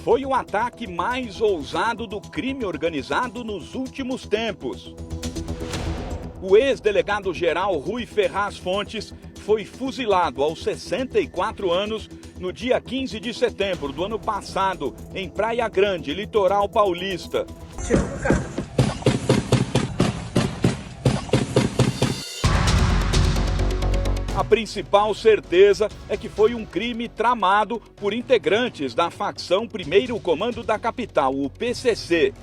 foi o ataque mais ousado do crime organizado nos últimos tempos. O ex-delegado-geral Rui Ferraz Fontes foi fuzilado aos 64 anos no dia 15 de setembro do ano passado, em Praia Grande, litoral paulista. A principal certeza é que foi um crime tramado por integrantes da facção Primeiro Comando da Capital, o PCC.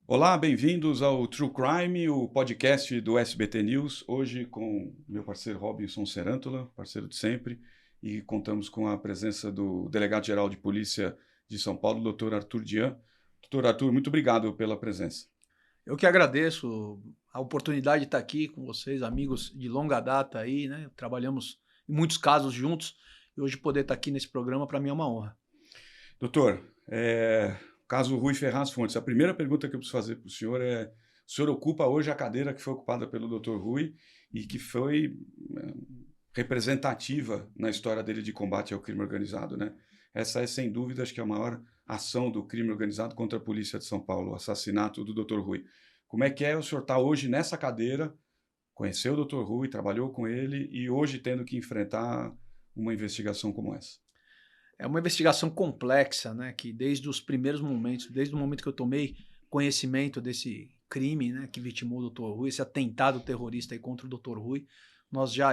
Olá, bem-vindos ao True Crime, o podcast do SBT News. Hoje com meu parceiro Robinson Serântola, parceiro de sempre, e contamos com a presença do delegado-geral de polícia de São Paulo, Dr. Arthur Dian. Dr. Arthur, muito obrigado pela presença. Eu que agradeço a oportunidade de estar aqui com vocês, amigos de longa data aí, né? Trabalhamos em muitos casos juntos e hoje poder estar aqui nesse programa para mim é uma honra. Doutor, caso Rui Ferraz Fontes, a primeira pergunta que eu preciso fazer para o senhor é: o senhor ocupa hoje a cadeira que foi ocupada pelo Dr. Rui e que foi representativa na história dele de combate ao crime organizado, né? Essa é, sem dúvida, acho que é a maior ação do crime organizado contra a polícia de São Paulo, o assassinato do Dr. Rui. Como é que o senhor estar hoje nessa cadeira, conheceu o Dr. Rui, trabalhou com ele e hoje tendo que enfrentar uma investigação como essa? É uma investigação complexa, né? Que desde os primeiros momentos, desde o momento que eu tomei conhecimento desse crime, né, que vitimou o Dr. Rui, esse atentado terrorista aí contra o Dr. Rui,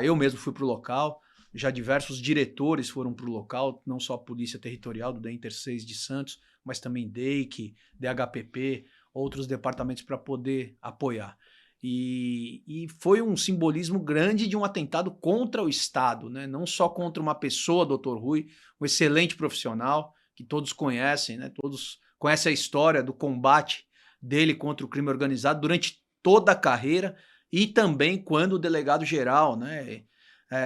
eu mesmo fui para o local. Já diversos diretores foram para o local, não só a Polícia Territorial do DEINTER 6 de Santos, mas também DEIC, DHPP, outros departamentos para poder apoiar. E foi um simbolismo grande de um atentado contra o Estado, né? Não só contra uma pessoa, Dr. Rui, um excelente profissional, que todos conhecem, né? Todos conhecem a história do combate dele contra o crime organizado durante toda a carreira e também quando delegado-geral, né?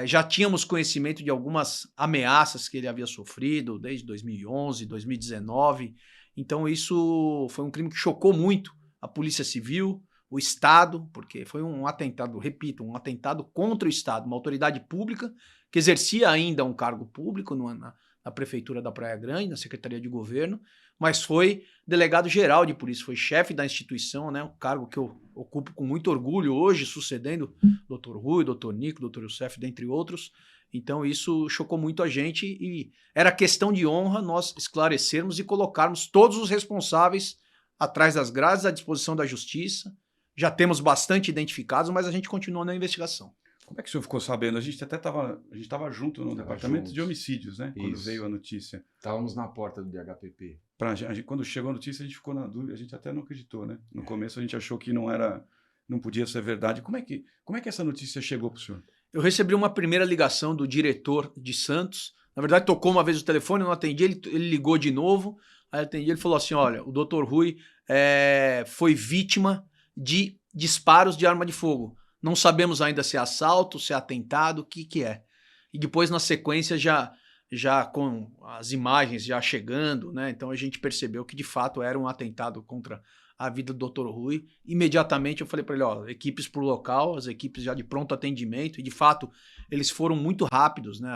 Já tínhamos conhecimento de algumas ameaças que ele havia sofrido desde 2011, 2019. Então isso foi um crime que chocou muito a Polícia Civil, o Estado, porque foi um atentado, repito, um atentado contra o Estado, uma autoridade pública que exercia ainda um cargo público na Prefeitura da Praia Grande, na Secretaria de Governo, mas foi delegado-geral de polícia, foi chefe da instituição, né, um cargo que eu ocupo com muito orgulho hoje, sucedendo Dr. Rui, Dr. Nico, Dr. Youssef, dentre outros. Então isso chocou muito a gente e era questão de honra nós esclarecermos e colocarmos todos os responsáveis atrás das grades à disposição da Justiça. Já temos bastante identificados, mas a gente continua na investigação. Como é que o senhor ficou sabendo? A gente estava junto no departamento de homicídios, né? Quando veio a notícia. Estávamos na porta do DHPP. Quando chegou a notícia, a gente ficou na dúvida, a gente até não acreditou, né? No começo a gente achou que não podia ser verdade. Como é que essa notícia chegou para o senhor? Eu recebi uma primeira ligação do diretor de Santos. Na verdade, tocou uma vez o telefone, eu não atendi, ele ligou de novo. Aí eu atendi, ele falou assim: olha, o Dr. Rui foi vítima de disparos de arma de fogo. Não sabemos ainda se é assalto, se é atentado, o que é. E depois, na sequência, já com as imagens já chegando, né? Então a gente percebeu que de fato era um atentado contra a vida do Dr. Rui. Imediatamente eu falei para ele: ó, equipes para o local, as equipes já de pronto atendimento, e de fato eles foram muito rápidos, né?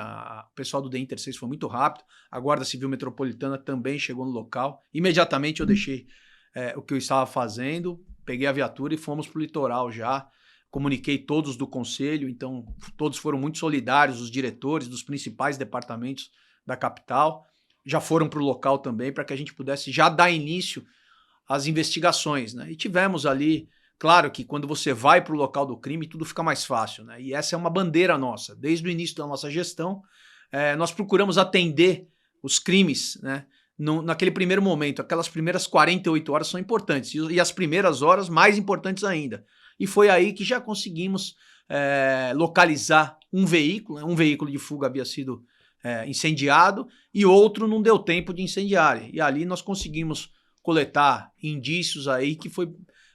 O pessoal do DEINTER 6 foi muito rápido, a Guarda Civil Metropolitana também chegou no local. Imediatamente eu deixei o que eu estava fazendo, peguei a viatura e fomos para o litoral já. Comuniquei todos do conselho, então todos foram muito solidários, os diretores dos principais departamentos da capital, já foram para o local também para que a gente pudesse já dar início às investigações, né? E tivemos ali, claro que quando você vai para o local do crime, tudo fica mais fácil, né? E essa é uma bandeira nossa. Desde o início da nossa gestão, nós procuramos atender os crimes, né? Naquele primeiro momento. Aquelas primeiras 48 horas são importantes e as primeiras horas mais importantes ainda. E foi aí que já conseguimos localizar um veículo de fuga havia sido incendiado e outro não deu tempo de incendiar. E ali nós conseguimos coletar indícios aí que foi,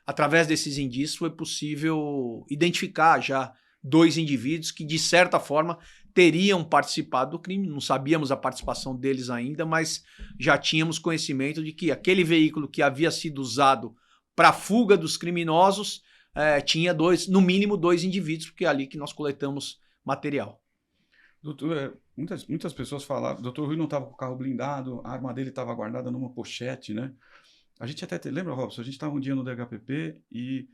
através desses indícios, foi possível identificar já 2 indivíduos que, de certa forma, teriam participado do crime. Não sabíamos a participação deles ainda, mas já tínhamos conhecimento de que aquele veículo que havia sido usado para a fuga dos criminosos tinha no mínimo 2 indivíduos, porque é ali que nós coletamos material. Doutor, muitas pessoas falavam, o doutor Rui não estava com o carro blindado, a arma dele estava guardada numa pochete, né? A gente até, lembra, Robson, a gente estava um dia no DHPP e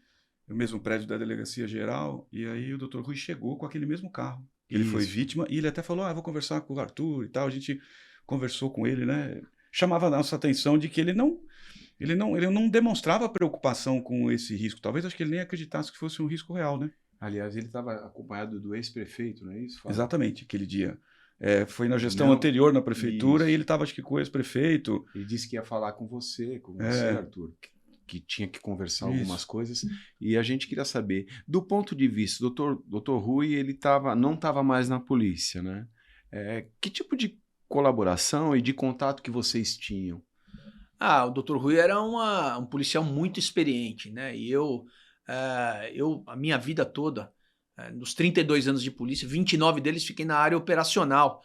o mesmo prédio da Delegacia Geral, e aí o doutor Rui chegou com aquele mesmo carro. Ele foi vítima e ele até falou, vou conversar com o Arthur e tal, a gente conversou com ele, né? Chamava a nossa atenção de que ele não demonstrava preocupação com esse risco. Talvez acho que ele nem acreditasse que fosse um risco real, né? Aliás, ele estava acompanhado do ex-prefeito, não é isso? Fala. Exatamente, aquele dia. Foi na gestão anterior na prefeitura e ele estava, acho que, com o ex-prefeito. Ele disse que ia falar com você, Arthur, que tinha que conversar algumas coisas. E a gente queria saber, do ponto de vista, doutor Rui, ele não estava mais na polícia, né? Que tipo de colaboração e de contato que vocês tinham? O Dr. Rui era um policial muito experiente, né? E a minha vida toda, nos 32 anos de polícia, 29 deles fiquei na área operacional.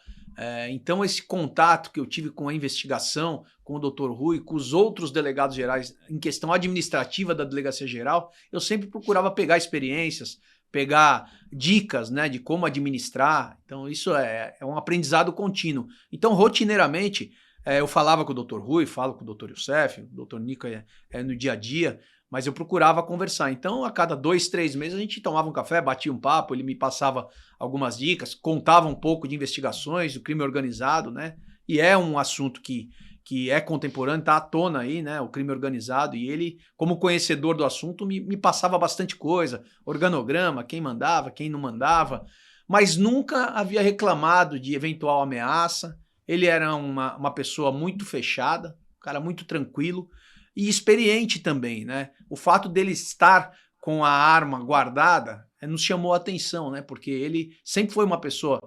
Então esse contato que eu tive com a investigação, com o Dr. Rui, com os outros delegados gerais em questão administrativa da Delegacia Geral, eu sempre procurava pegar experiências, pegar dicas, né, de como administrar. Então isso é um aprendizado contínuo. Então rotineiramente eu falava com o Dr. Rui, falo com o Dr. Youssef, o Dr. Nico no dia a dia, mas eu procurava conversar. Então, a cada 2, 3 meses, a gente tomava um café, batia um papo, ele me passava algumas dicas, contava um pouco de investigações, do crime organizado, né? E é um assunto que é contemporâneo, está à tona aí, né? O crime organizado. E ele, como conhecedor do assunto, me passava bastante coisa, organograma, quem mandava, quem não mandava, mas nunca havia reclamado de eventual ameaça. Ele era uma pessoa muito fechada, um cara muito tranquilo, e experiente também, né? O fato dele estar com a arma guardada nos chamou a atenção, né? Porque ele sempre foi uma pessoa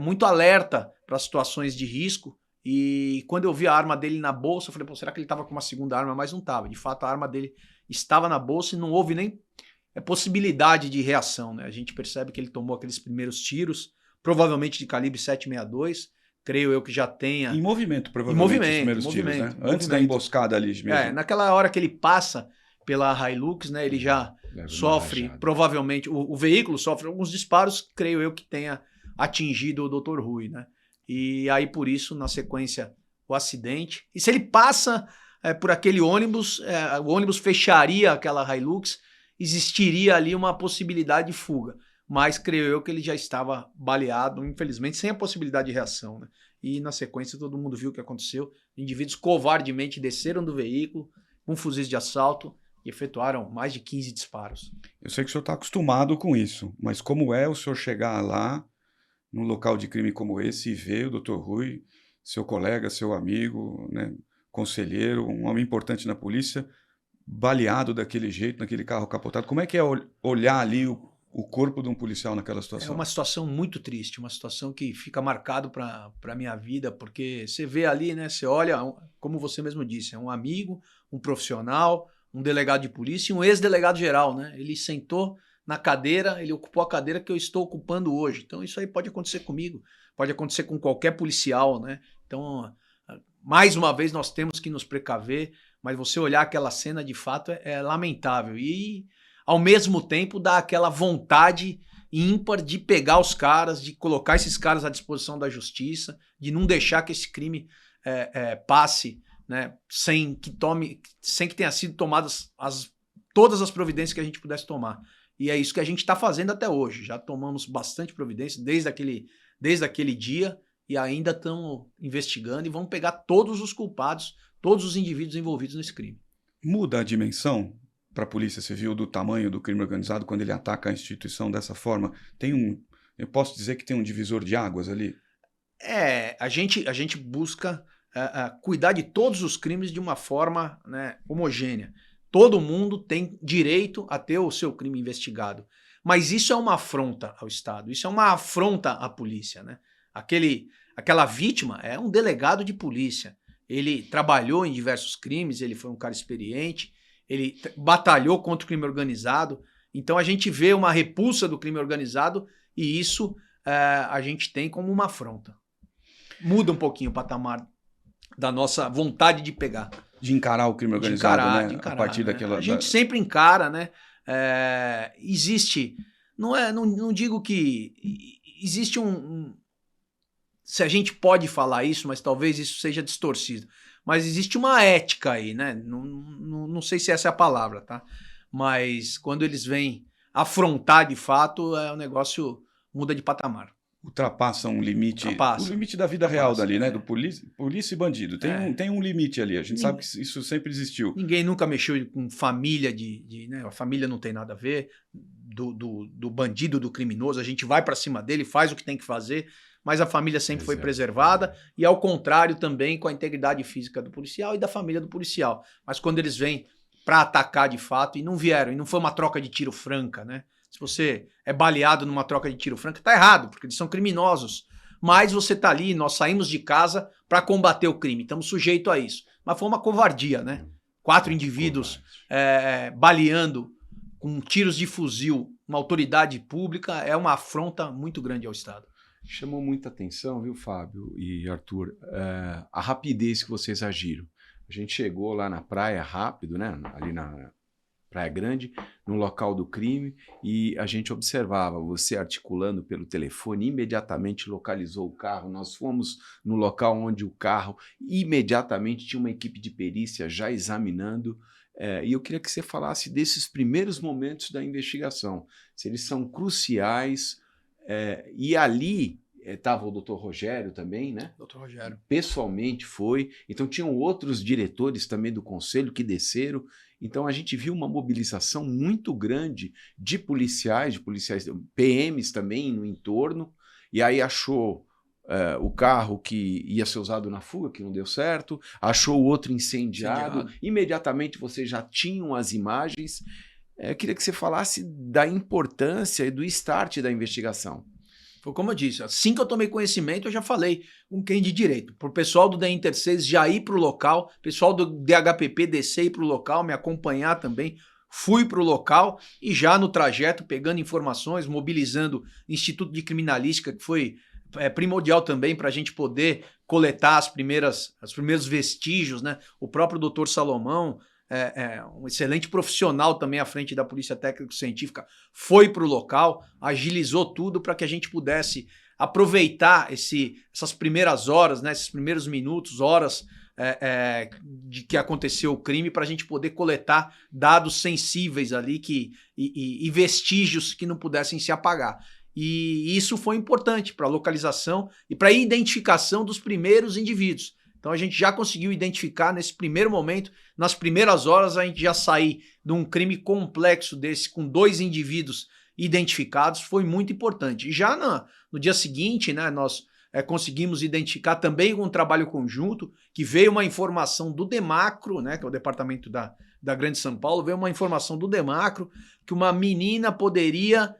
muito alerta para situações de risco. E quando eu vi a arma dele na bolsa, eu falei, pô, será que ele estava com uma segunda arma? Mas não estava. De fato, a arma dele estava na bolsa e não houve nem possibilidade de reação, né? A gente percebe que ele tomou aqueles primeiros tiros, provavelmente de calibre 7,62. Creio eu que já tenha... Em movimento, provavelmente, os primeiros tiros, né? Antes da emboscada ali mesmo. Naquela hora que ele passa pela Hilux, né? Ele já sofre, provavelmente... O veículo sofre alguns disparos, creio eu que tenha atingido o Dr. Rui, né? E aí, por isso, na sequência, o acidente. E se ele passa por aquele ônibus, o ônibus fecharia aquela Hilux, existiria ali uma possibilidade de fuga. Mas creio eu que ele já estava baleado, infelizmente, sem a possibilidade de reação, né? E na sequência todo mundo viu o que aconteceu. Indivíduos covardemente desceram do veículo com fuzis de assalto e efetuaram mais de 15 disparos. Eu sei que o senhor está acostumado com isso, mas como é o senhor chegar lá, num local de crime como esse, e ver o Dr. Rui, seu colega, seu amigo, né, conselheiro, um homem importante na polícia, baleado daquele jeito, naquele carro capotado? Como é que é olhar ali o corpo de um policial naquela situação? É uma situação muito triste, uma situação que fica marcado para a minha vida, porque você vê ali, né? Você olha, como você mesmo disse, é um amigo, um profissional, um delegado de polícia e um ex-delegado geral, né? Ele sentou na cadeira, ele ocupou a cadeira que eu estou ocupando hoje. Então isso aí pode acontecer comigo, pode acontecer com qualquer policial, né? Então, mais uma vez, nós temos que nos precaver, mas você olhar aquela cena, de fato, é lamentável. E ao mesmo tempo dá aquela vontade ímpar de pegar os caras, de colocar esses caras à disposição da justiça, de não deixar que esse crime passe, né, sem que tenha sido tomadas todas as providências que a gente pudesse tomar. E é isso que a gente está fazendo até hoje. Já tomamos bastante providência desde aquele dia e ainda estamos investigando e vamos pegar todos os culpados, todos os indivíduos envolvidos nesse crime. Muda a dimensão para a Polícia Civil do tamanho do crime organizado quando ele ataca a instituição dessa forma? Eu posso dizer que tem um divisor de águas ali? A gente busca cuidar de todos os crimes de uma forma, né, homogênea. Todo mundo tem direito a ter o seu crime investigado. Mas isso é uma afronta ao Estado, isso é uma afronta à polícia, né? Aquela vítima é um delegado de polícia. Ele trabalhou em diversos crimes, ele foi um cara experiente, ele batalhou contra o crime organizado. Então a gente vê uma repulsa do crime organizado e isso a gente tem como uma afronta. Muda um pouquinho o patamar da nossa vontade de pegar. De encarar o crime organizado, né? De encarar, a partir né? daquela... A gente sempre encara, né? Existe, não digo que existe se a gente pode falar isso, mas talvez isso seja distorcido, mas existe uma ética aí, né? Não sei se essa é a palavra, tá? Mas quando eles vêm afrontar de fato, o negócio muda de patamar. Ultrapassa um limite, o limite da vida real dali, né? Do polícia e bandido. Tem um limite ali, a gente sabe que isso sempre existiu. Ninguém nunca mexeu com família né? A família não tem nada a ver do bandido, do criminoso, a gente vai para cima dele, faz o que tem que fazer, mas a família sempre foi preservada, e ao contrário também com a integridade física do policial e da família do policial. Mas quando eles vêm para atacar de fato, e não vieram, e não foi uma troca de tiro franca, né? Se você é baleado numa troca de tiro franca, tá errado, porque eles são criminosos. Mas você tá ali, nós saímos de casa para combater o crime, estamos sujeitos a isso. Mas foi uma covardia, né? 4 indivíduos baleando com tiros de fuzil uma autoridade pública é uma afronta muito grande ao Estado. Chamou muita atenção, viu, Fábio e Arthur, a rapidez que vocês agiram. A gente chegou lá na praia rápido, né? Ali na Praia Grande, no local do crime, e a gente observava você articulando pelo telefone, imediatamente localizou o carro, nós fomos no local onde o carro, imediatamente tinha uma equipe de perícia já examinando, e eu queria que você falasse desses primeiros momentos da investigação, se eles são cruciais, e ali estava o doutor Rogério também, né? Doutor Rogério. Pessoalmente foi, então tinham outros diretores também do conselho que desceram. Então a gente viu uma mobilização muito grande de policiais, PMs também no entorno, e aí achou o carro que ia ser usado na fuga, que não deu certo, achou o outro incendiado, imediatamente vocês já tinham as imagens. Eu queria que você falasse da importância e do start da investigação. Foi como eu disse, assim que eu tomei conhecimento, eu já falei com quem de direito. Para o pessoal do DEINTER 6 já ir para o local, pessoal do DHPP descer e ir para o local, me acompanhar também. Fui para o local e já no trajeto, pegando informações, mobilizando o Instituto de Criminalística, que foi primordial também para a gente poder coletar os primeiros vestígios, né? O próprio doutor Salomão, um excelente profissional também à frente da Polícia Técnico-Científica, foi para o local, agilizou tudo para que a gente pudesse aproveitar essas primeiras horas, né, esses primeiros minutos, horas de que aconteceu o crime, para a gente poder coletar dados sensíveis ali e vestígios que não pudessem se apagar. E isso foi importante para a localização e para a identificação dos primeiros indivíduos. Então a gente já conseguiu identificar nesse primeiro momento, nas primeiras horas a gente já sair de um crime complexo desse, com 2 indivíduos identificados, foi muito importante. E já no dia seguinte, né, nós conseguimos identificar também com um trabalho conjunto, que veio uma informação do DEMACRO, né, que é o departamento da Grande São Paulo, veio uma informação do DEMACRO que uma menina poderia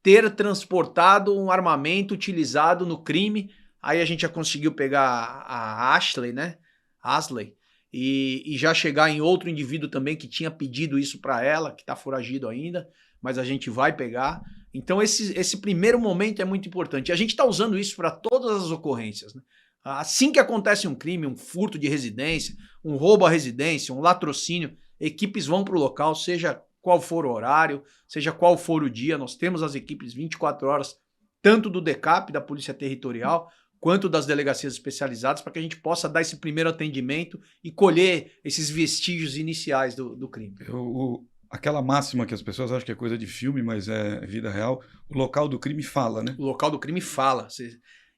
ter transportado um armamento utilizado no crime. Aí a gente já conseguiu pegar a Ashley, né? Asley, e já chegar em outro indivíduo também que tinha pedido isso para ela, que está foragido ainda, mas a gente vai pegar. Então esse primeiro momento é muito importante. A gente está usando isso para todas as ocorrências, né? Assim que acontece um crime, um furto de residência, um roubo à residência, um latrocínio, equipes vão para o local, seja qual for o horário, seja qual for o dia. Nós temos as equipes 24 horas, tanto do DECAP, da Polícia Territorial, quanto das delegacias especializadas, para que a gente possa dar esse primeiro atendimento e colher esses vestígios iniciais do crime. Aquela máxima que as pessoas acham que é coisa de filme, mas é vida real, o local do crime fala, né? O local do crime fala.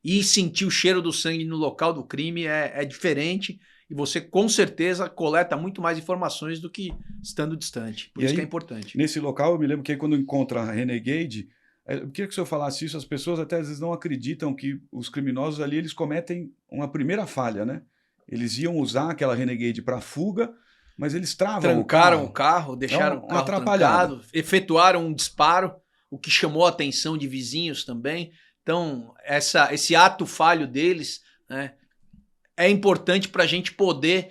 E sentir o cheiro do sangue no local do crime é diferente, e você com certeza coleta muito mais informações do que estando distante. Por isso que é importante. Nesse local, eu me lembro que aí, quando encontra a Renegade, eu queria que o senhor falasse isso, as pessoas até às vezes não acreditam que os criminosos ali, eles cometem uma primeira falha, né? Eles iam usar aquela Renegade para fuga, mas eles trancaram o carro, deixaram o carro trancado, efetuaram um disparo, o que chamou a atenção de vizinhos também. Então, esse ato falho deles, né, é importante para a gente poder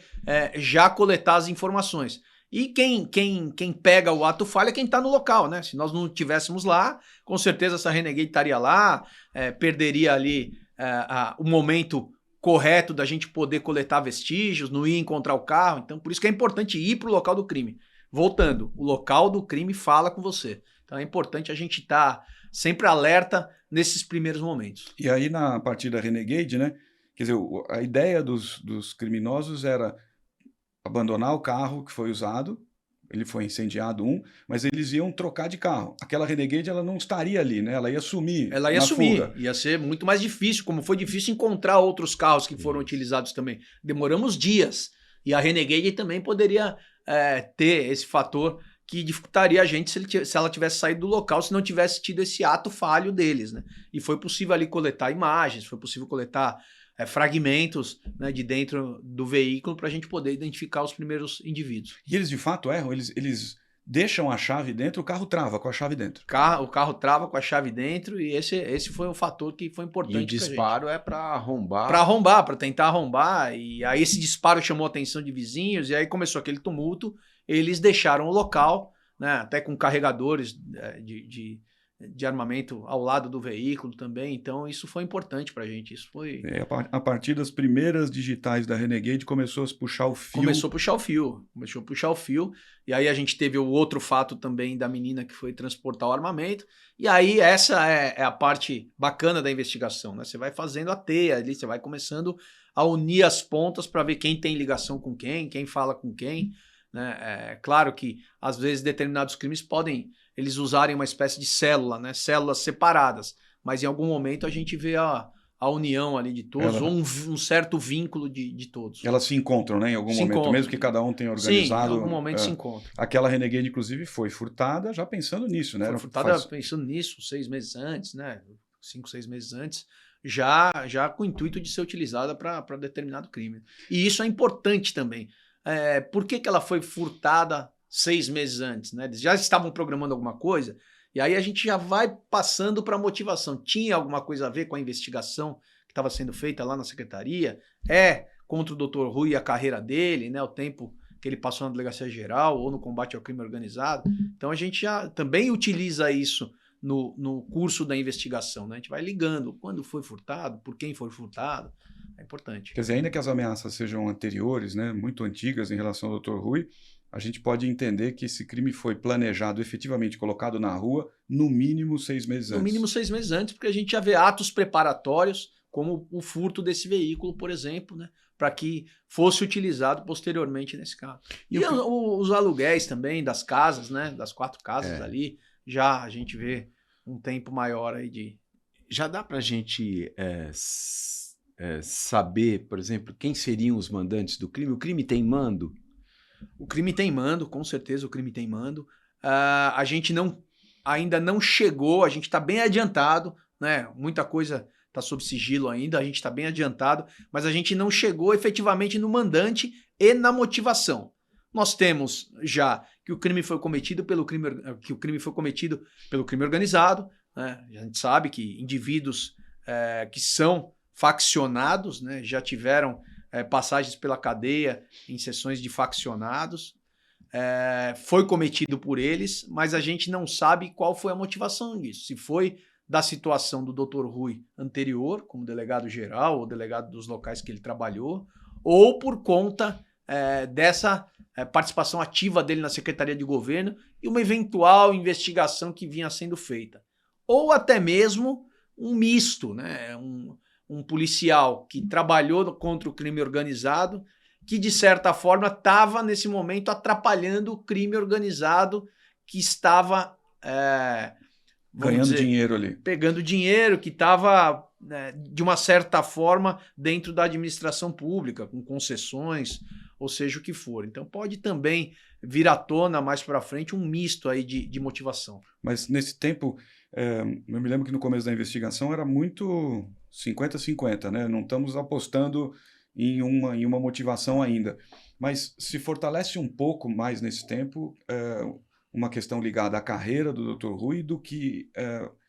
já coletar as informações. E quem pega o ato falho é quem está no local, né? Se nós não estivéssemos lá, com certeza essa Renegade estaria lá, perderia ali o momento correto da gente poder coletar vestígios, não ir encontrar o carro. Então, por isso que é importante ir para o local do crime. voltando, o local do crime fala com você. Então é importante a gente estar sempre alerta nesses primeiros momentos. E aí, na partir da Renegade, né? Quer dizer, a ideia dos criminosos era abandonar o carro que foi usado, ele foi incendiado mas eles iam trocar de carro. Aquela Renegade, ela não estaria ali, né? Ela ia sumir. Ela ia na sumir, fuga. ia ser muito mais difícil, como foi difícil encontrar outros carros que foram utilizados também. Demoramos dias. E a Renegade também poderia ter esse fator que dificultaria a gente se ela tivesse saído do local, se não tivesse tido esse ato falho deles, né? E foi possível ali coletar imagens, foi possível coletar fragmentos, né, de dentro do veículo para a gente poder identificar os primeiros indivíduos. E eles de fato erram, eles deixam a chave dentro, o carro trava com a chave dentro. O carro trava com a chave dentro e esse foi um fator que foi importante. E o disparo é para arrombar. Para arrombar, para tentar arrombar. E aí esse disparo chamou a atenção de vizinhos e aí começou aquele tumulto. Eles deixaram o local, né, até com carregadores de armamento ao lado do veículo também. Então isso foi importante para a gente. Isso foi... A partir das primeiras digitais da Renegade começou a puxar o fio. Começou a puxar o fio. E aí a gente teve o outro fato também da menina que foi transportar o armamento. E aí essa é a parte bacana da investigação, né? Você vai fazendo a teia ali, você vai começando a unir as pontas para ver quem tem ligação com quem fala com quem. Né? É claro que às vezes determinados crimes podem eles usarem uma espécie de célula, né? Células separadas, mas em algum momento a gente vê a união ali de todos, ou um certo vínculo de todos. Elas se encontram, né? Em algum momento, mesmo que cada um tenha organizado. Sim, em algum momento se encontram. Aquela Renegade, inclusive, foi furtada já pensando nisso, né? Foi furtada pensando nisso 6 meses antes, né? 5, 6 meses antes, já com o intuito de ser utilizada para determinado crime. E isso é importante também. Por que ela foi furtada 6 meses antes, né? Eles já estavam programando alguma coisa, e aí a gente já vai passando para a motivação. Tinha alguma coisa a ver com a investigação que estava sendo feita lá na secretaria? Contra o Dr. Rui e a carreira dele, né? O tempo que ele passou na delegacia geral ou no combate ao crime organizado. Então a gente já também utiliza isso no curso da investigação, né? A gente vai ligando quando foi furtado, por quem foi furtado. É importante. Quer dizer, ainda que as ameaças sejam anteriores, né, muito antigas em relação ao Dr. Rui, a gente pode entender que esse crime foi planejado, efetivamente colocado na rua, no mínimo 6 meses antes. No mínimo 6 meses antes, porque a gente já vê atos preparatórios, como o furto desse veículo, por exemplo, né, para que fosse utilizado posteriormente nesse caso. E os aluguéis também das casas, né, das 4 casas ali, já a gente vê um tempo maior aí de... Já dá para a gente saber, por exemplo, quem seriam os mandantes do crime? O crime tem mando? O crime tem mando, com certeza o crime tem mando. A gente ainda não chegou, a gente está bem adiantado, né? Muita coisa está sob sigilo ainda, a gente está bem adiantado, mas a gente não chegou efetivamente no mandante e na motivação. Nós temos já que o crime foi cometido pelo crime organizado, né? A gente sabe que indivíduos que são faccionados, né, já tiveram passagens pela cadeia em sessões de faccionados, foi cometido por eles, mas a gente não sabe qual foi a motivação disso. Se foi da situação do Dr. Rui anterior, como delegado-geral ou delegado dos locais que ele trabalhou, ou por conta dessa participação ativa dele na Secretaria de Governo e uma eventual investigação que vinha sendo feita. Ou até mesmo um misto, né? Um policial que trabalhou contra o crime organizado, que de certa forma estava nesse momento atrapalhando o crime organizado que estava ganhando dinheiro ali. Pegando dinheiro, que estava de uma certa forma dentro da administração pública, com concessões, ou seja o que for. Então pode também vir à tona mais para frente um misto aí de motivação. Mas nesse tempo, eu me lembro que no começo da investigação era muito 50-50, né? Não estamos apostando em uma motivação ainda. Mas se fortalece um pouco mais nesse tempo uma questão ligada à carreira do Dr. Rui do que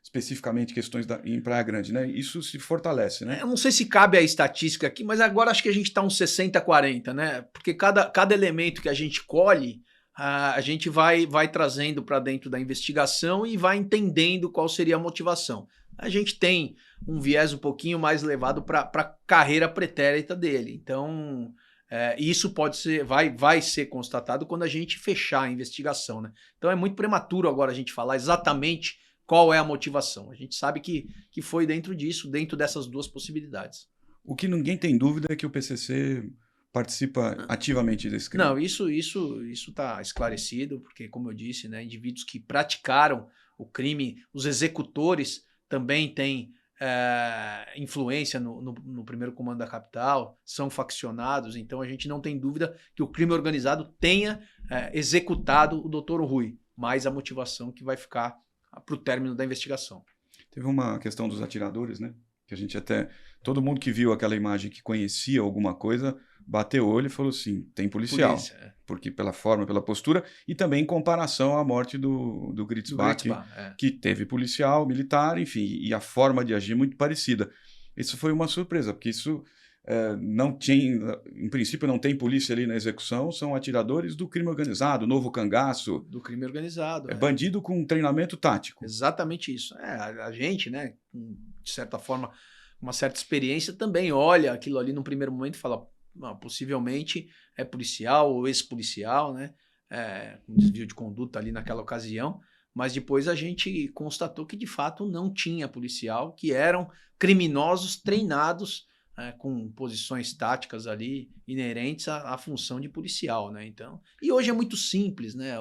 especificamente questões em Praia Grande, né? Isso se fortalece, né? Eu não sei se cabe a estatística aqui, mas agora acho que a gente está uns 60-40, né? Porque cada elemento que a gente colhe, a gente vai trazendo para dentro da investigação e vai entendendo qual seria a motivação. A gente tem um viés um pouquinho mais levado para a carreira pretérita dele. Então, E isso pode ser, vai ser constatado quando a gente fechar a investigação, né? Então é muito prematuro agora a gente falar exatamente qual é a motivação. A gente sabe que foi dentro disso, dentro dessas duas possibilidades. O que ninguém tem dúvida é que o PCC participa ativamente desse crime. Não, isso está esclarecido, porque, como eu disse, né, indivíduos que praticaram o crime, os executores também têm influência no primeiro comando da capital, são faccionados, então a gente não tem dúvida que o crime organizado tenha executado o Dr. Rui, mas a motivação que vai ficar para o término da investigação. Teve uma questão dos atiradores, né? Que a gente todo mundo que viu aquela imagem, que conhecia alguma coisa, bateu o olho e falou assim, tem policial. Polícia, Porque pela forma, pela postura, e também em comparação à morte do Gritzbach, que teve policial, militar, enfim, e a forma de agir muito parecida. Isso foi uma surpresa, porque isso não tinha, em princípio não tem polícia ali na execução, são atiradores do crime organizado, novo cangaço. Do crime organizado. Bandido com treinamento tático. Exatamente isso. A gente, né, de certa forma, uma certa experiência, também olha aquilo ali num primeiro momento e fala, possivelmente é policial ou ex-policial, né, com desvio de conduta ali naquela ocasião, mas depois a gente constatou que de fato não tinha policial, que eram criminosos treinados com posições táticas ali inerentes à função de policial, né? Então, e hoje é muito simples, né?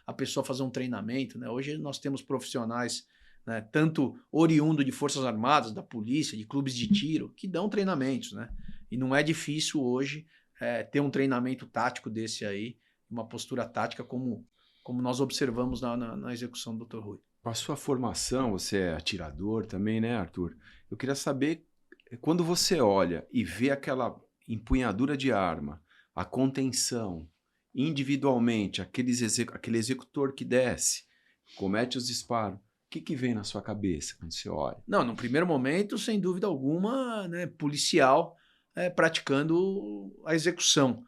A pessoa fazer um treinamento, né? Hoje nós temos profissionais, né, tanto oriundo de Forças Armadas, da polícia, de clubes de tiro, que dão treinamentos, né? E não é difícil hoje ter um treinamento tático desse aí, uma postura tática como nós observamos na execução do Dr. Rui. Com a sua formação, você é atirador também, né, Arthur? Eu queria saber, quando você olha e vê aquela empunhadura de arma, a contenção, individualmente, aquele executor que desce, comete os disparos, o que vem na sua cabeça quando você olha? Não, no primeiro momento, sem dúvida alguma, né, policial praticando a execução.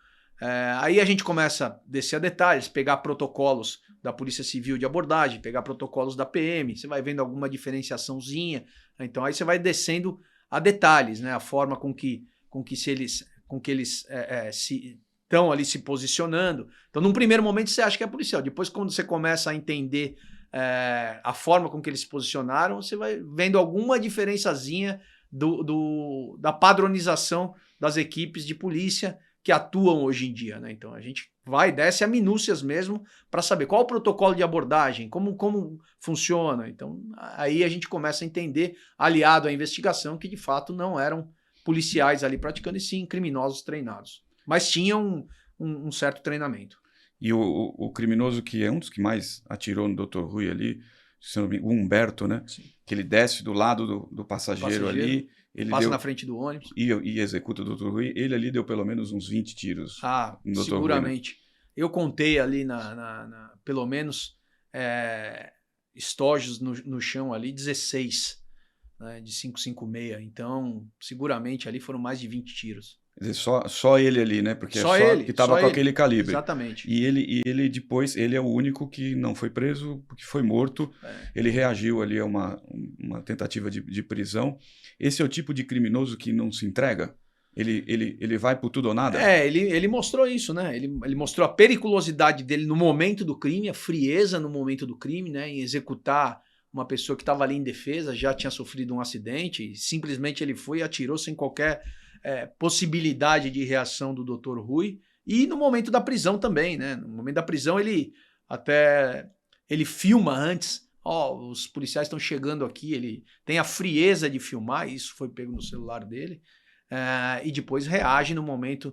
Aí a gente começa a descer a detalhes, pegar protocolos da Polícia Civil de abordagem, pegar protocolos da PM, você vai vendo alguma diferenciaçãozinha, então aí você vai descendo a detalhes, né? A forma com que eles estão ali se posicionando. Então, num primeiro momento, você acha que é policial. Depois, quando você começa a entender a forma com que eles se posicionaram, você vai vendo alguma diferençazinha da padronização das equipes de polícia que atuam hoje em dia, né? Então, a gente desce a minúcias mesmo para saber qual o protocolo de abordagem, como funciona. Então, aí a gente começa a entender, aliado à investigação, que de fato não eram policiais ali praticando, e sim criminosos treinados. Mas tinham um certo treinamento. E o criminoso que é um dos que mais atirou no Dr. Rui ali, o Humberto, né? Sim. Que ele desce do lado do passageiro ali. Ele passa na frente do ônibus. E executa o Dr. Rui. Ele ali deu pelo menos uns 20 tiros. No Dr. Seguramente. Rui, né? Eu contei ali pelo menos estojos no chão ali, 16, né, de 5,56. Então, seguramente ali foram mais de 20 tiros. Quer dizer, só ele ali, né? Porque só é ele que estava com aquele calibre. Exatamente. E ele depois, ele é o único que não foi preso, porque foi morto. Ele reagiu ali a uma tentativa de prisão. Esse é o tipo de criminoso que não se entrega? Ele vai por tudo ou nada? Ele mostrou isso, né? Ele mostrou a periculosidade dele no momento do crime, a frieza no momento do crime, né? Em executar uma pessoa que estava ali em defesa, já tinha sofrido um acidente, e simplesmente ele foi e atirou sem qualquer possibilidade de reação do Dr. Rui. E no momento da prisão também, né? No momento da prisão ele filma antes. Os policiais estão chegando aqui, ele tem a frieza de filmar, isso foi pego no celular dele. E depois reage no momento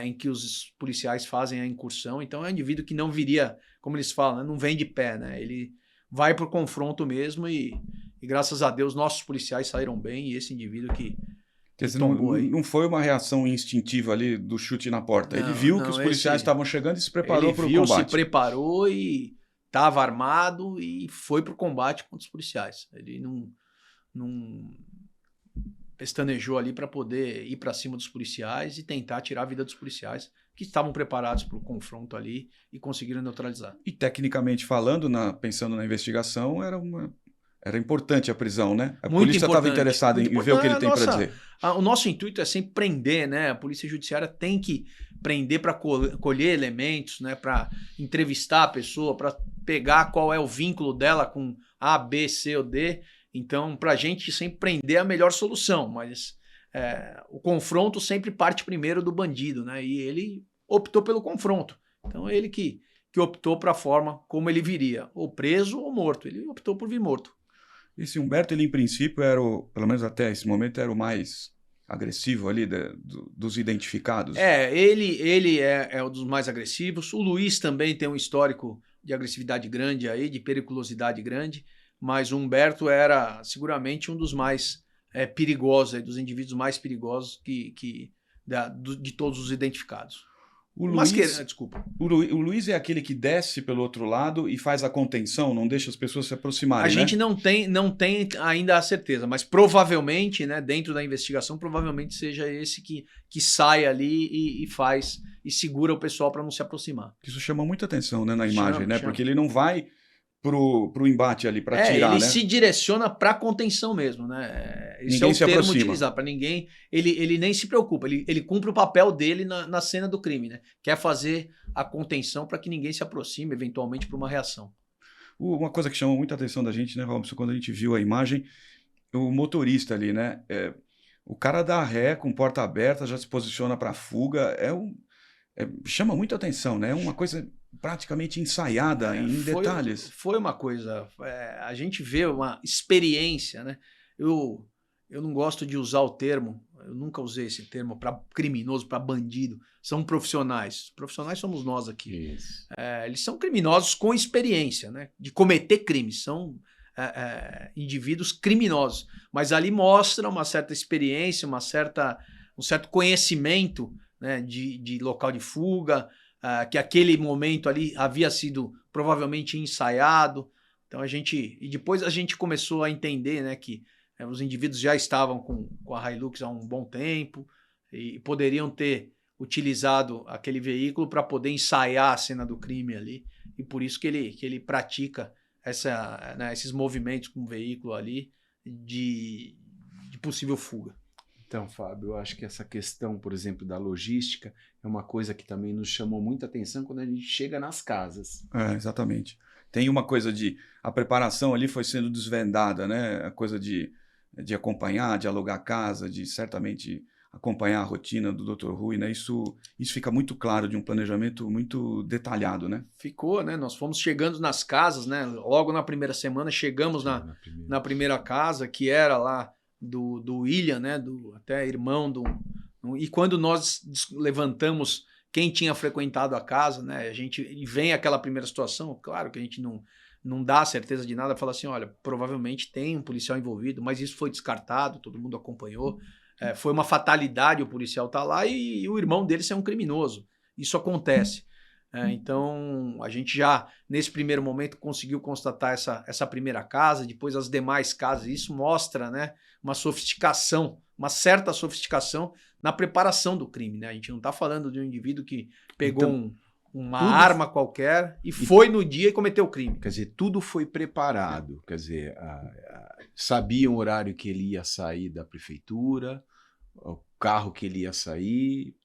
em que os policiais fazem a incursão. Então é um indivíduo que não viria, como eles falam, né, não vem de pé, né? Ele vai para o confronto mesmo e graças a Deus nossos policiais saíram bem, e esse indivíduo que Quer dizer, não foi uma reação instintiva ali do chute na porta. Ele viu que os policiais estavam chegando e se preparou para o combate. Ele se preparou e estava armado e foi para o combate contra os policiais. Ele não pestanejou ali para poder ir para cima dos policiais e tentar tirar a vida dos policiais que estavam preparados para o confronto ali e conseguiram neutralizar. E tecnicamente falando, pensando na investigação, era importante a prisão, né? A Muito polícia estava importante, interessada em muito ver o que ele tem importante. para dizer. O nosso intuito é sempre prender, né? A Polícia Judiciária tem que prender para colher elementos, né? Para entrevistar a pessoa, para pegar qual é o vínculo dela com A, B, C ou D. Então, para a gente sempre prender é a melhor solução, mas o confronto sempre parte primeiro do bandido, né? E ele optou pelo confronto. Então, ele que optou para a forma como ele viria, ou preso ou morto. Ele optou por vir morto. Esse Humberto, ele em princípio era pelo menos até esse momento, era o mais agressivo ali dos identificados. Ele é um dos mais agressivos. O Luiz também tem um histórico de agressividade grande aí, de periculosidade grande, mas o Humberto era seguramente um dos mais perigosos, aí, dos indivíduos mais perigosos de todos os identificados. O Luiz, desculpa. O Luiz é aquele que desce pelo outro lado e faz a contenção, não deixa as pessoas se aproximarem, A gente não tem ainda a certeza, mas provavelmente, né, dentro da investigação, provavelmente seja esse que sai ali e faz e segura o pessoal para não se aproximar. Isso chama muita atenção, né, na imagem, né? Chama. Porque ele não vai pro embate ali para tirar, ele né? se direciona para contenção mesmo, né? Esse Ninguém é o se termo aproxima. utilizado para ninguém. Ele nem se preocupa, ele cumpre o papel dele na cena do crime, né? Quer fazer a contenção para que ninguém se aproxime, eventualmente, para uma reação. Uma coisa que chamou muita atenção da gente, né, Robson, quando a gente viu a imagem, o motorista ali, né? O cara dá ré com porta aberta, já se posiciona para fuga, chama muita atenção, né? É uma coisa praticamente ensaiada em detalhes. Foi uma coisa... a gente vê uma experiência, né? Eu não gosto de usar o termo, eu nunca usei esse termo para criminoso, para bandido. São profissionais. Profissionais somos nós aqui. Isso. Eles são criminosos com experiência, né? De cometer crimes. São indivíduos criminosos. Mas ali mostra uma certa experiência, um certo conhecimento, né, de local de fuga, que aquele momento ali havia sido provavelmente ensaiado. Então e depois a gente começou a entender, né, que os indivíduos já estavam com a Hilux há um bom tempo e poderiam ter utilizado aquele veículo para poder ensaiar a cena do crime ali, e por isso que ele pratica esses movimentos com o veículo ali de possível fuga. Então, Fábio, eu acho que essa questão, por exemplo, da logística é uma coisa que também nos chamou muita atenção quando a gente chega nas casas. Exatamente. Tem uma coisa a preparação ali foi sendo desvendada, né? A coisa de acompanhar, de alugar casa, de certamente acompanhar a rotina do Dr. Rui, né? Isso fica muito claro, de um planejamento muito detalhado, né? Ficou, né? Nós fomos chegando nas casas, né? Logo na primeira semana chegamos na primeira casa, que era lá do William, né? Até irmão e quando nós levantamos quem tinha frequentado a casa, né? E vem aquela primeira situação, claro que a gente não dá certeza de nada, fala assim, olha, provavelmente tem um policial envolvido, mas isso foi descartado, todo mundo acompanhou. Foi uma fatalidade o policial estar lá e o irmão dele ser um criminoso. Isso acontece. Então, a gente já, nesse primeiro momento, conseguiu constatar essa primeira casa, depois as demais casas. Isso mostra, né, uma sofisticação, uma certa sofisticação na preparação do crime, né? A gente não está falando de um indivíduo que pegou uma arma qualquer e foi no dia e cometeu o crime. Quer dizer, tudo foi preparado. Quer dizer, sabia o horário que ele ia sair da prefeitura, o carro que ele ia sair,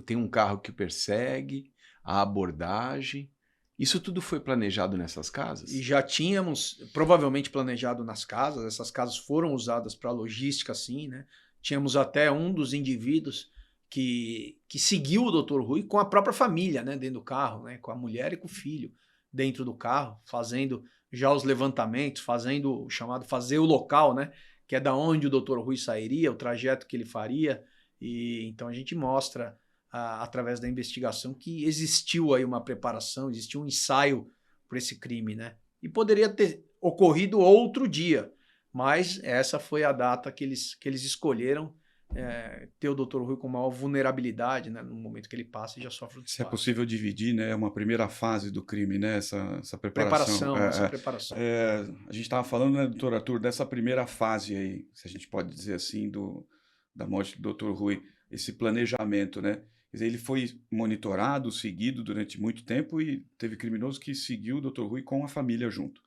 tem um carro que persegue, a abordagem. Isso tudo foi planejado nessas casas? E já tínhamos provavelmente planejado nas casas. Essas casas foram usadas para logística, sim, né? Tínhamos até um dos indivíduos que seguiu o Dr. Rui com a própria família, né, dentro do carro, né, com a mulher e com o filho dentro do carro, fazendo já os levantamentos, fazendo o chamado fazer o local, né, que é da onde o Dr. Rui sairia, o trajeto que ele faria. E então a gente mostra através da investigação que existiu aí uma preparação, existiu um ensaio para esse crime, né? E poderia ter ocorrido outro dia, mas essa foi a data que eles escolheram, ter o Dr. Rui com maior vulnerabilidade, né? No momento que ele passa e já sofre o disparo. Se é possível dividir, né? Uma primeira fase do crime, né? Essa preparação. Preparação. A gente estava falando, né, doutor Arthur, dessa primeira fase aí, se a gente pode dizer assim, da morte do Dr. Rui, esse planejamento, né? Quer dizer, ele foi monitorado, seguido durante muito tempo e teve criminoso que seguiu o Dr. Rui com a família junto.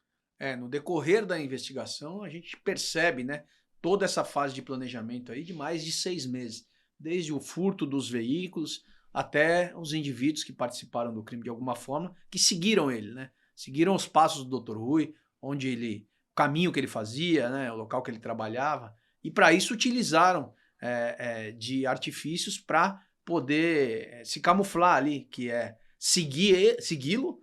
No decorrer da investigação, a gente percebe, né, toda essa fase de planejamento aí de mais de 6 meses, desde o furto dos veículos até os indivíduos que participaram do crime de alguma forma, que seguiram ele, né? Seguiram os passos do Dr. Rui, o caminho que ele fazia, né, o local que ele trabalhava, e para isso utilizaram de artifícios para poder se camuflar ali, que é segui-lo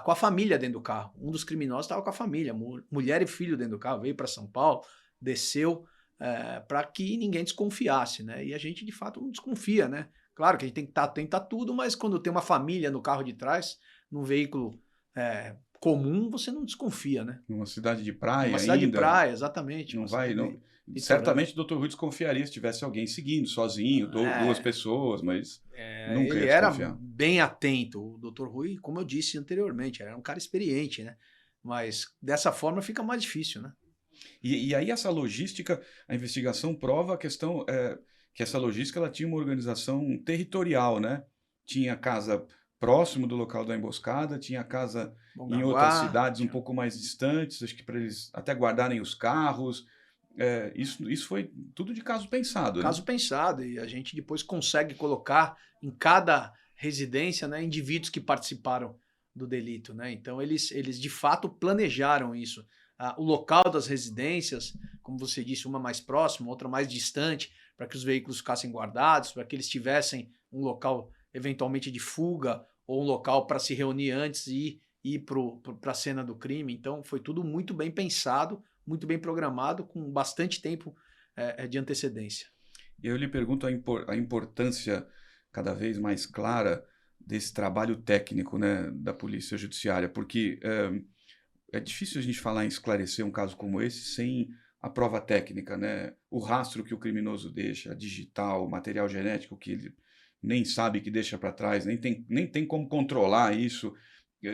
com a família dentro do carro. Um dos criminosos estava com a família, mulher e filho dentro do carro, veio para São Paulo, desceu para que ninguém desconfiasse, né? E a gente, de fato, não desconfia, né? Claro que a gente tem que estar atento a tudo, mas quando tem uma família no carro de trás, num veículo comum, você não desconfia, né? Numa cidade de praia Uma cidade de ainda, praia, exatamente. não Uma vai... cidade Não, litorânea. certamente o Dr. Rui desconfiaria se tivesse alguém seguindo, sozinho, duas pessoas, mas nunca Ele ia era desconfiar. bem atento. O Dr. Rui, como eu disse anteriormente, era um cara experiente, né? Mas dessa forma fica mais difícil, né? E aí essa logística, a investigação prova a questão que essa logística ela tinha uma organização territorial, né? Tinha casa próximo do local da emboscada, tinha casa em outras cidades um pouco mais distantes, acho que para eles até guardarem os carros. Isso foi tudo de caso pensado. Caso pensado, e a gente depois consegue colocar em cada residência, né, indivíduos que participaram do delito, né? Então eles de fato planejaram isso. O local das residências, como você disse, uma mais próxima, outra mais distante, para que os veículos ficassem guardados, para que eles tivessem um local eventualmente de fuga ou um local para se reunir antes e ir para a cena do crime. Então foi tudo muito bem pensado, muito bem programado, com bastante tempo de antecedência. Eu lhe pergunto a importância cada vez mais clara desse trabalho técnico, né, da Polícia Judiciária, porque é difícil a gente falar em esclarecer um caso como esse sem a prova técnica, né? O rastro que o criminoso deixa, digital, o material genético que ele nem sabe que deixa para trás, nem tem como controlar isso.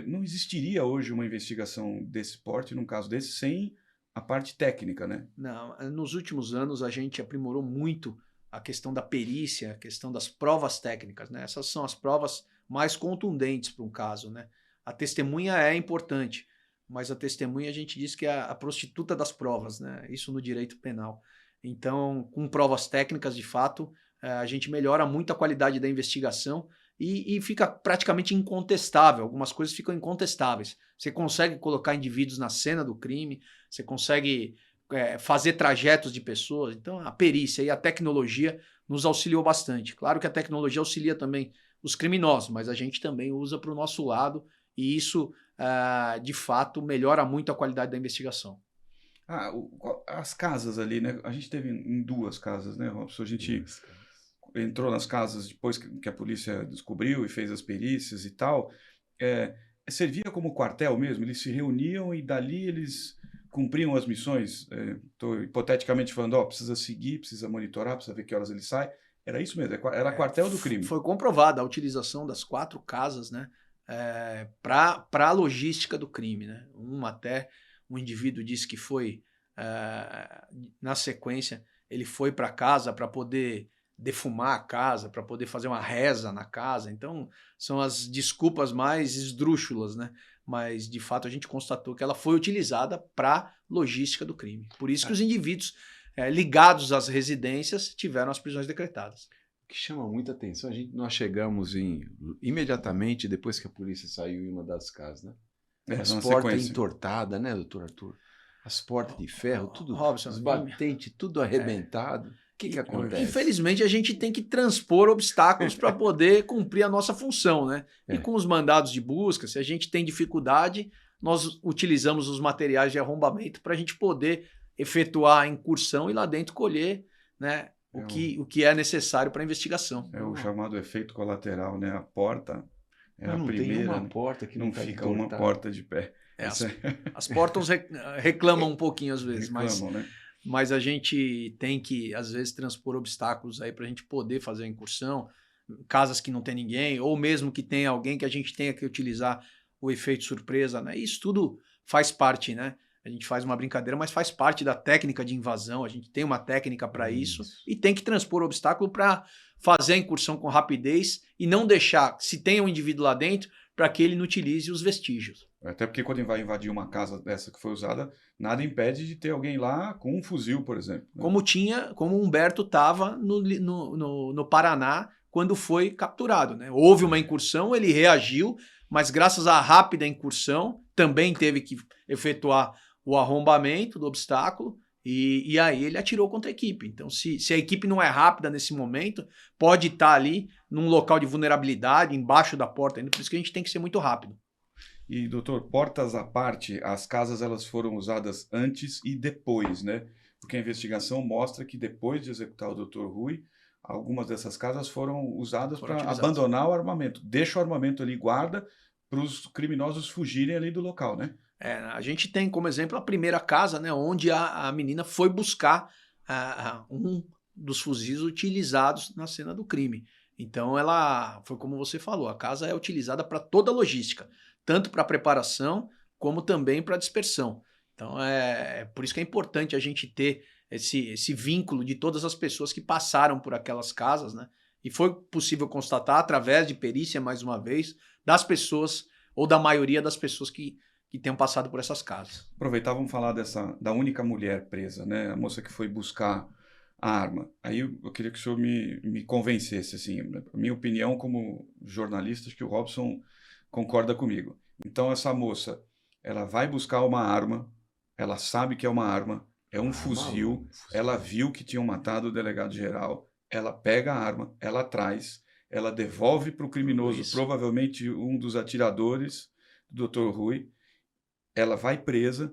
Não existiria hoje uma investigação desse porte, num caso desse, sem a parte técnica, né? Não, nos últimos anos a gente aprimorou muito a questão da perícia, a questão das provas técnicas, né? Essas são as provas mais contundentes para um caso, né? A testemunha é importante, mas a testemunha a gente diz que é a prostituta das provas, né? Isso no direito penal. Então, com provas técnicas, de fato, a gente melhora muito a qualidade da investigação e fica praticamente incontestável. Algumas coisas ficam incontestáveis. Você consegue colocar indivíduos na cena do crime, você consegue fazer trajetos de pessoas. Então, a perícia e a tecnologia nos auxiliou bastante. Claro que a tecnologia auxilia também os criminosos, mas a gente também usa para o nosso lado e isso, de fato, melhora muito a qualidade da investigação. As casas ali, né? A gente teve em 2 casas, né, Robson? A gente entrou nas casas depois que a polícia descobriu e fez as perícias e tal. Servia como quartel mesmo? Eles se reuniam e dali eles cumpriam as missões? Estou hipoteticamente falando, precisa seguir, precisa monitorar, precisa ver que horas ele sai. Era isso mesmo? Era quartel do crime? Foi comprovada a utilização das 4 casas, né, para a logística do crime, né? Até um indivíduo disse que foi, na sequência, ele foi para casa para poder defumar a casa, para poder fazer uma reza na casa. Então, são as desculpas mais esdrúxulas, né? Mas, de fato, a gente constatou que ela foi utilizada para logística do crime. Por isso que os indivíduos ligados às residências tiveram as prisões decretadas. O que chama muita atenção, nós chegamos imediatamente depois que a polícia saiu em uma das casas, né? As portas entortadas, né, doutor Arthur? As portas de ferro, tudo, Robson, os batentes, tudo arrebentado. O que acontece? Infelizmente, a gente tem que transpor obstáculos para poder cumprir a nossa função, né? E com os mandados de busca, se a gente tem dificuldade, nós utilizamos os materiais de arrombamento para a gente poder efetuar a incursão e lá dentro colher, né, o que é necessário para a investigação. É o chamado efeito colateral, né? A porta a não primeira. Tem uma porta que não fica uma porta de pé. As portas reclamam um pouquinho às vezes, né? Mas a gente tem que, às vezes, transpor obstáculos aí para a gente poder fazer a incursão, casas que não tem ninguém, ou mesmo que tenha alguém que a gente tenha que utilizar o efeito surpresa, né? Isso tudo faz parte, né? A gente faz uma brincadeira, mas faz parte da técnica de invasão. A gente tem uma técnica para isso e tem que transpor o obstáculo para fazer a incursão com rapidez e não deixar, se tem um indivíduo lá dentro, para que ele não utilize os vestígios. Até porque quando vai invadir uma casa dessa que foi usada, nada impede de ter alguém lá com um fuzil, por exemplo. Né? Como o Humberto estava no Paraná quando foi capturado. Né? Houve uma incursão, ele reagiu, mas graças à rápida incursão, também teve que efetuar o arrombamento do obstáculo, e aí ele atirou contra a equipe. Então, se a equipe não é rápida nesse momento, pode estar ali num local de vulnerabilidade, embaixo da porta ainda, por isso que a gente tem que ser muito rápido. E, doutor, portas à parte, as casas elas foram usadas antes e depois, né? Porque a investigação mostra que depois de executar o doutor Rui, algumas dessas casas foram usadas para abandonar o armamento. Deixa o armamento ali, guarda, para os criminosos fugirem ali do local, né? A gente tem como exemplo a primeira casa, né, onde a menina foi buscar um dos fuzis utilizados na cena do crime. Então ela, foi como você falou, a casa é utilizada para toda a logística, tanto para preparação como também para dispersão. Então é por isso que é importante a gente ter esse vínculo de todas as pessoas que passaram por aquelas casas, né? E foi possível constatar através de perícia, mais uma vez, das pessoas ou da maioria das pessoas que tenham passado por essas casas. Aproveitar, vamos falar da única mulher presa, né? A moça que foi buscar a arma. Aí eu queria que o senhor me convencesse, assim, a minha opinião como jornalista, acho que o Robson concorda comigo. Então essa moça, ela vai buscar uma arma, ela sabe que é uma arma, é um fuzil, ela viu que tinham matado o delegado-geral, ela pega a arma, ela traz, ela devolve para o criminoso, provavelmente um dos atiradores do Dr. Rui, ela vai presa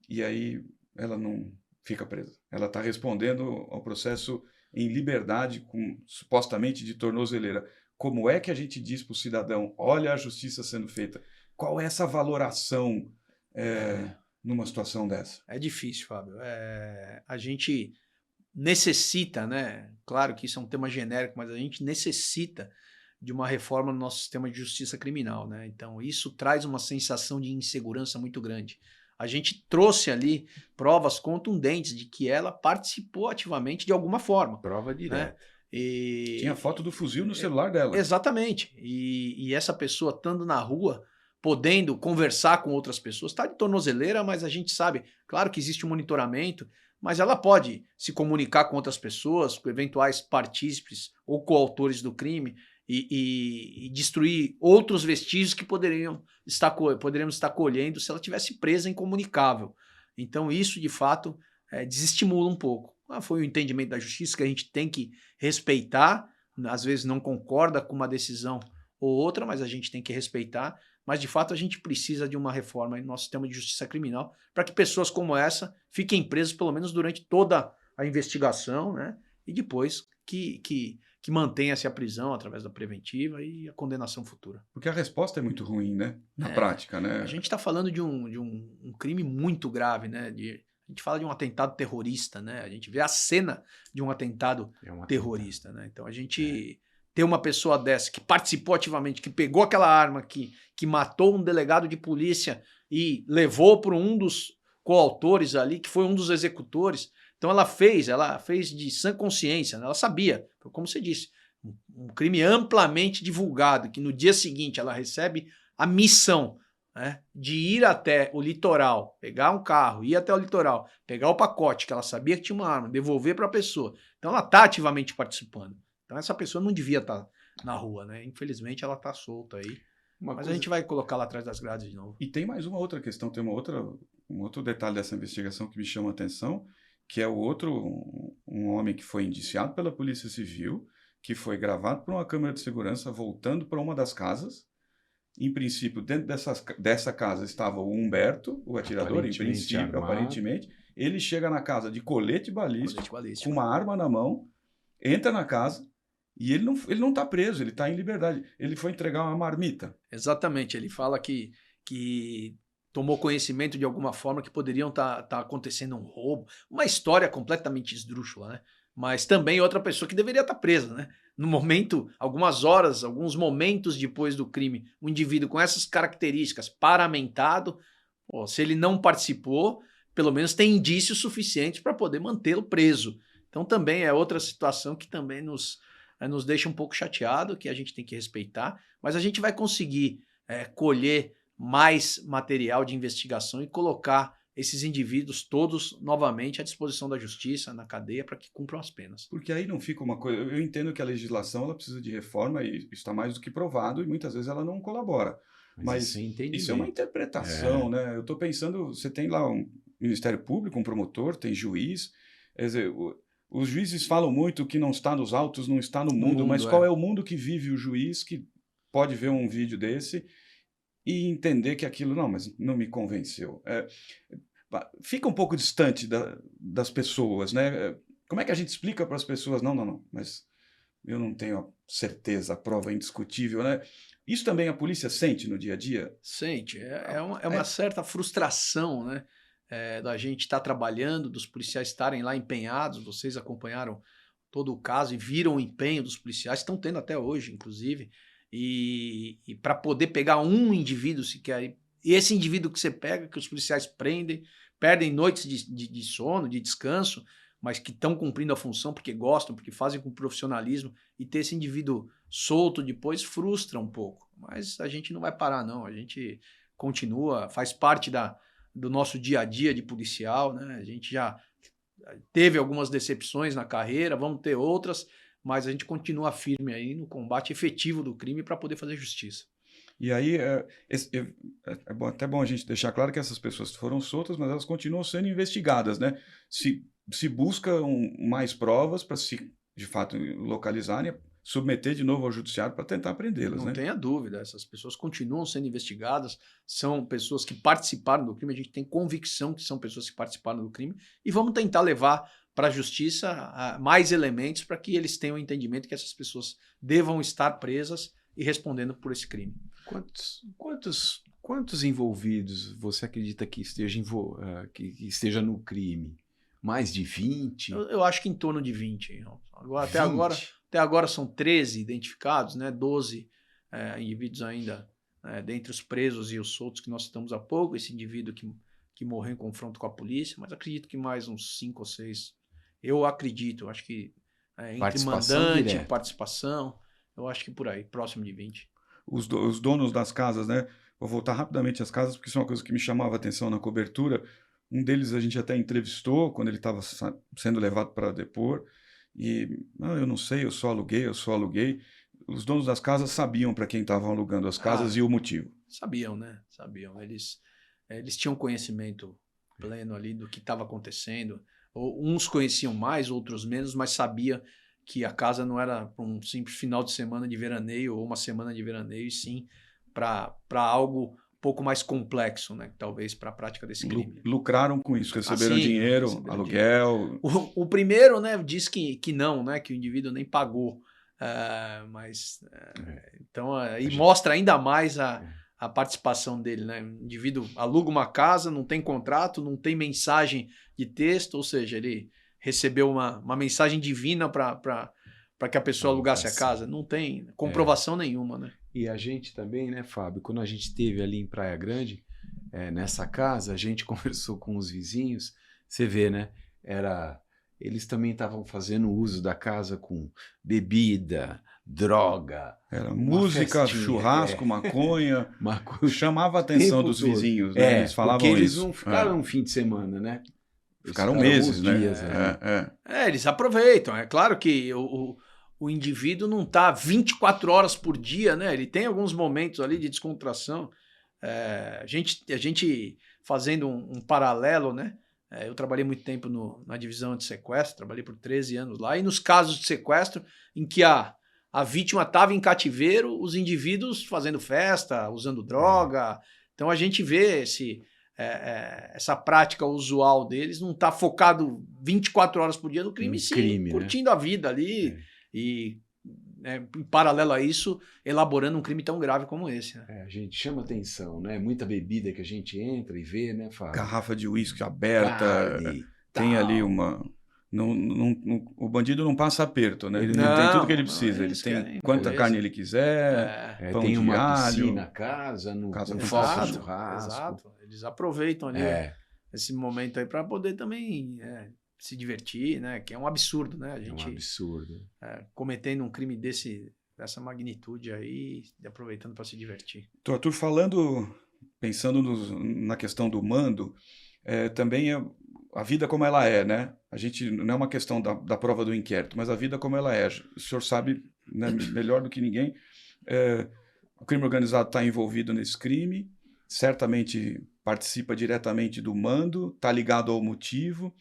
e aí ela não fica presa. Ela está respondendo ao processo em liberdade, supostamente de tornozeleira. Como é que a gente diz para o cidadão, olha a justiça sendo feita? Qual é essa valoração numa situação dessa? É difícil, Fábio. A gente necessita, né? Claro que isso é um tema genérico, mas a gente necessita de uma reforma no nosso sistema de justiça criminal, né? Então isso traz uma sensação de insegurança muito grande. A gente trouxe ali provas contundentes de que ela participou ativamente de alguma forma. Prova direta. Né? E tinha foto do fuzil no celular dela. Exatamente. E essa pessoa estando na rua, podendo conversar com outras pessoas, está de tornozeleira, mas a gente sabe, claro que existe um monitoramento, mas ela pode se comunicar com outras pessoas, com eventuais partícipes ou coautores do crime e destruir outros vestígios que poderíamos estar colhendo se ela tivesse presa incomunicável. Então isso, de fato, desestimula um pouco. Foi o entendimento da justiça que a gente tem que respeitar, às vezes não concorda com uma decisão ou outra, mas a gente tem que respeitar. Mas, de fato, a gente precisa de uma reforma no nosso sistema de justiça criminal para que pessoas como essa fiquem presas, pelo menos durante toda a investigação, né? E depois que mantenha-se a prisão através da preventiva e a condenação futura. Porque a resposta é muito ruim, né? Na prática, né? A gente está falando de um crime muito grave, né? A gente fala de um atentado terrorista, né? A gente vê a cena de um atentado terrorista, né? Então a gente ter uma pessoa dessa que participou ativamente, que pegou aquela arma, que matou um delegado de polícia e levou para um dos coautores ali, que foi um dos executores. Então ela fez de sã consciência, né? Ela sabia, como você disse, um crime amplamente divulgado, que no dia seguinte ela recebe a missão, né, de ir até o litoral, pegar um carro, ir até o litoral, pegar o pacote, que ela sabia que tinha uma arma, devolver para a pessoa. Então ela está ativamente participando. Então essa pessoa não devia estar na rua, né? Infelizmente ela está solta aí. Mas a gente vai colocar lá atrás das grades de novo. E tem mais uma outra questão, tem um outro detalhe dessa investigação que me chama a atenção, que é um homem que foi indiciado pela Polícia Civil, que foi gravado por uma câmera de segurança voltando para uma das casas. Em princípio, dentro dessa casa estava o Humberto, o atirador, aparentemente. Ele chega na casa de colete balístico, com uma arma na mão, entra na casa e ele não está preso, ele está em liberdade. Ele foi entregar uma marmita. Exatamente, ele fala que tomou conhecimento de alguma forma que poderiam tá acontecendo um roubo, uma história completamente esdrúxula, né? Mas também outra pessoa que deveria estar presa, né? No momento, algumas horas, alguns momentos depois do crime, um indivíduo com essas características, paramentado, se ele não participou, pelo menos tem indícios suficientes para poder mantê-lo preso. Então também é outra situação que também nos deixa um pouco chateado, que a gente tem que respeitar, mas a gente vai conseguir colher mais material de investigação e colocar esses indivíduos todos novamente à disposição da justiça, na cadeia, para que cumpram as penas. Porque aí não fica uma coisa... Eu entendo que a legislação ela precisa de reforma e isso está mais do que provado e muitas vezes ela não colabora. Mas isso é uma interpretação, né? Eu estou pensando, você tem lá um Ministério Público, um promotor, tem juiz, quer dizer, os juízes falam muito que não está nos autos, não está no mundo, mas qual é o mundo que vive o juiz que pode ver um vídeo desse e entender que aquilo, não, mas não me convenceu. Fica um pouco distante das pessoas, né? Como é que a gente explica para as pessoas, não, mas eu não tenho certeza, a prova é indiscutível, né? Isso também a polícia sente no dia a dia? Sente, é uma certa frustração, né? Da gente estar trabalhando, dos policiais estarem lá empenhados, vocês acompanharam todo o caso e viram o empenho dos policiais, estão tendo até hoje, inclusive, e para poder pegar um indivíduo sequer, e esse indivíduo que você pega, que os policiais perdem noites de sono, de descanso, mas que estão cumprindo a função porque gostam, porque fazem com profissionalismo, e ter esse indivíduo solto depois frustra um pouco. Mas a gente não vai parar, não. A gente continua, faz parte do nosso dia a dia de policial, né? A gente já teve algumas decepções na carreira, vamos ter outras, mas a gente continua firme aí no combate efetivo do crime para poder fazer justiça. E aí, até bom a gente deixar claro que essas pessoas foram soltas, mas elas continuam sendo investigadas, né? Se busca mais provas para se, de fato, localizarem, submeter de novo ao judiciário para tentar prendê-las, né? Não tenha dúvida, essas pessoas continuam sendo investigadas, são pessoas que participaram do crime, a gente tem convicção que são pessoas que participaram do crime, e vamos tentar levar para a justiça mais elementos para que eles tenham o entendimento que essas pessoas devam estar presas e respondendo por esse crime. Quantos envolvidos você acredita que esteja no crime? Mais de 20? Eu acho que em torno de 20. Até agora são 13 identificados, né? 12 indivíduos ainda dentre os presos e os soltos que nós citamos há pouco, esse indivíduo que morreu em confronto com a polícia, mas acredito que mais uns 5 ou 6. Eu acredito, acho que entre mandante e participação, eu acho que por aí, próximo de 20. Os donos das casas, né? Vou voltar rapidamente às casas, porque isso é uma coisa que me chamava a atenção na cobertura. Um deles a gente até entrevistou quando ele estava sendo levado para depor. E, eu não sei, eu só aluguei. Os donos das casas sabiam para quem estavam alugando as casas e o motivo. Sabiam, né? Sabiam. Eles tinham conhecimento pleno ali do que estava acontecendo. Uns conheciam mais, outros menos, mas sabia que a casa não era um simples final de semana de veraneio ou uma semana de veraneio, e sim para algo um pouco mais complexo, né? Talvez para a prática desse crime. Lucraram com isso, receberam dinheiro, aluguel. O primeiro, né, diz que não, né, que o indivíduo nem pagou, então aí mostra ainda mais a participação dele, né? O indivíduo aluga uma casa, não tem contrato, não tem mensagem de texto, ou seja, ele recebeu uma mensagem divina para que a pessoa alugasse a casa. Não tem comprovação nenhuma, né? E a gente também, né, Fábio, quando a gente esteve ali em Praia Grande, nessa casa, a gente conversou com os vizinhos, você vê, né, eles também estavam fazendo uso da casa com bebida, droga. Era música, festinha, churrasco, maconha. Chamava a atenção dos vizinhos, né? Eles falavam porque eles isso. não ficaram um fim de semana, né? Ficaram meses, né? Dias, eles aproveitam. É claro que o indivíduo não está 24 horas por dia, né? Ele tem alguns momentos ali de descontração. A gente fazendo um paralelo, né? Eu trabalhei muito tempo na divisão de sequestro, trabalhei por 13 anos lá, e nos casos de sequestro em que a vítima estava em cativeiro, os indivíduos fazendo festa, usando droga. Então a gente vê essa prática usual deles, não está focado 24 horas por dia no crime, sim, curtindo a vida ali e, em paralelo a isso, elaborando um crime tão grave como esse. Né? A gente chama atenção, né? Muita bebida que a gente entra e vê, né, Fábio? Garrafa de uísque aberta, tem ali uma... o bandido não passa aperto, né? Ele tem tudo que ele precisa. Ele tem quanta carne ele quiser, pão tem de uma alho. Piscina na casa, no falso churrasco. Exato. Eles aproveitam ali esse momento aí para poder também se divertir, né? Que é um absurdo, né? A gente, é um absurdo. Cometendo um crime dessa magnitude aí, aproveitando para se divertir. Arthur, falando pensando na questão do mando, também é a vida como ela é, né? A gente não é uma questão da prova do inquérito, mas a vida como ela é. O senhor sabe, né, melhor do que ninguém, o crime organizado está envolvido nesse crime, certamente participa diretamente do mando, está ligado ao motivo,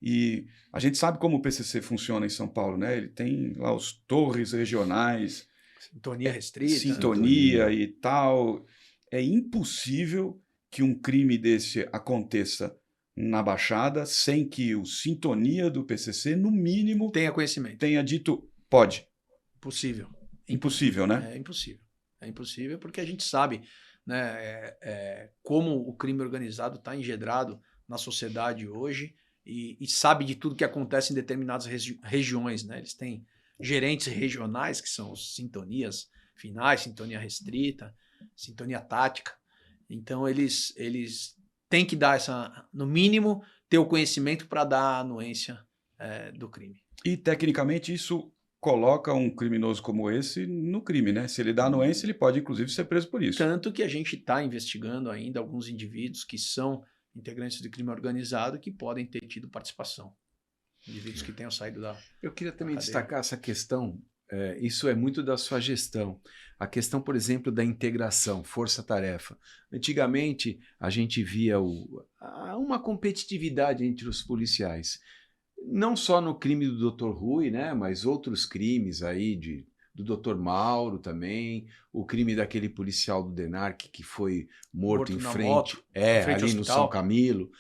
e a gente sabe como o PCC funciona em São Paulo, né? Ele tem lá os torres regionais, Sintonia restrita. sintonia e tal. É impossível que um crime desse aconteça na Baixada sem que o Sintonia do PCC, no mínimo, Tenha conhecimento. tenha dito pode. Impossível. Impossível, né? É impossível. É impossível porque a gente sabe, né, como o crime organizado está engendrado na sociedade hoje e sabe de tudo que acontece em determinadas regiões. Né? Eles têm gerentes regionais, que são os sintonias finais, sintonia restrita, sintonia tática. Então, eles têm que dar no mínimo, ter o conhecimento para dar a anuência do crime. E, tecnicamente, isso coloca um criminoso como esse no crime, né? Se ele dá anuência, ele pode, inclusive, ser preso por isso. Tanto que a gente está investigando ainda alguns indivíduos que são integrantes do crime organizado que podem ter tido participação. Indivíduos que tenham saído da Eu queria também cadeia. destacar essa questão, isso é muito da sua gestão. A questão, por exemplo, da integração, força-tarefa. Antigamente, a gente via uma competitividade entre os policiais. Não só no crime do Dr. Rui, né, mas outros crimes aí do Dr. Mauro também, o crime daquele policial do DENARC que foi morto em frente, moto, em frente ali ao no hospital. São Camilo.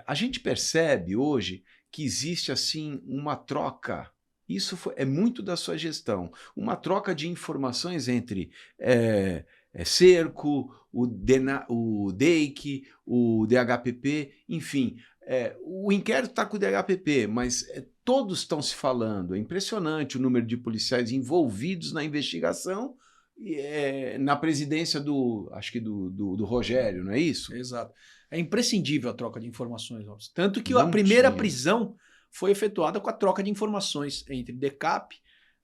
A gente percebe hoje que existe assim uma troca. Isso é muito da sua gestão, uma troca de informações entre Cerco, o DEIC, o DHPP, enfim. O inquérito está com o DHPP, mas todos estão se falando. É impressionante o número de policiais envolvidos na investigação na presidência acho que do Rogério, não é isso? Exato. É imprescindível a troca de informações, Robson. Tanto que Não a primeira tinha. prisão foi efetuada com a troca de informações entre DECAP,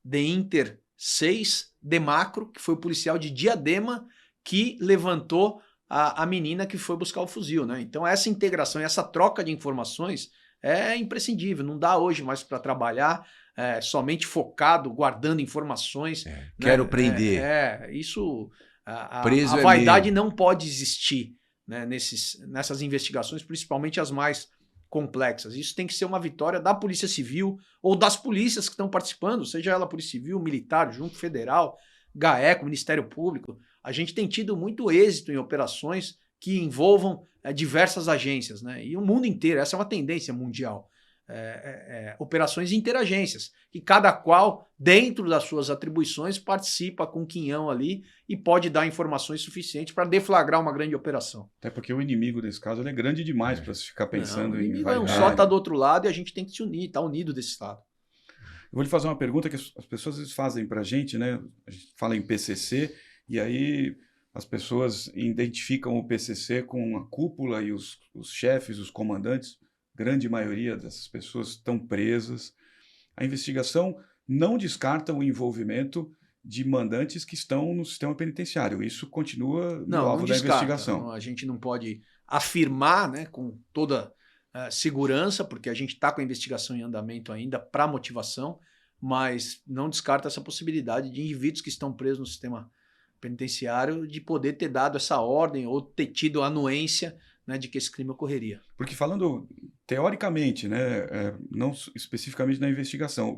DEINTER 6, DEMACRO, que foi o policial de Diadema que levantou a menina que foi buscar o fuzil, né? Então essa integração, essa troca de informações é imprescindível. Não dá hoje mais para trabalhar somente focado, guardando informações. Né? Quero prender. Isso... A Preso vaidade não pode existir, né, nessas investigações, principalmente as mais complexas. Isso tem que ser uma vitória da Polícia Civil ou das polícias que estão participando, seja ela Polícia Civil, Militar, Junto Federal, GAECO, Ministério Público. A gente tem tido muito êxito em operações que envolvam diversas agências, né? E o mundo inteiro, essa é uma tendência mundial. Operações interagências, que cada qual, dentro das suas atribuições, participa com um quinhão ali e pode dar informações suficientes para deflagrar uma grande operação. Até porque o inimigo, nesse caso, ele é grande demais para se ficar pensando o em inimigo vaidade. só está do outro lado e a gente tem que se unir, tá unido desse lado. Eu vou lhe fazer uma pergunta que as pessoas às vezes fazem para a gente, né? A gente fala em PCC e aí as pessoas identificam o PCC com a cúpula e os chefes, os comandantes. Grande maioria dessas pessoas estão presas. A investigação não descarta o envolvimento de mandantes que estão no sistema penitenciário. Isso continua no alvo da investigação. Não, a gente não pode afirmar, né, com toda segurança, porque a gente está com a investigação em andamento ainda para motivação, mas não descarta essa possibilidade de indivíduos que estão presos no sistema penitenciário de poder ter dado essa ordem ou ter tido a anuência, né, de que esse crime ocorreria. Porque falando teoricamente, né, não especificamente na investigação,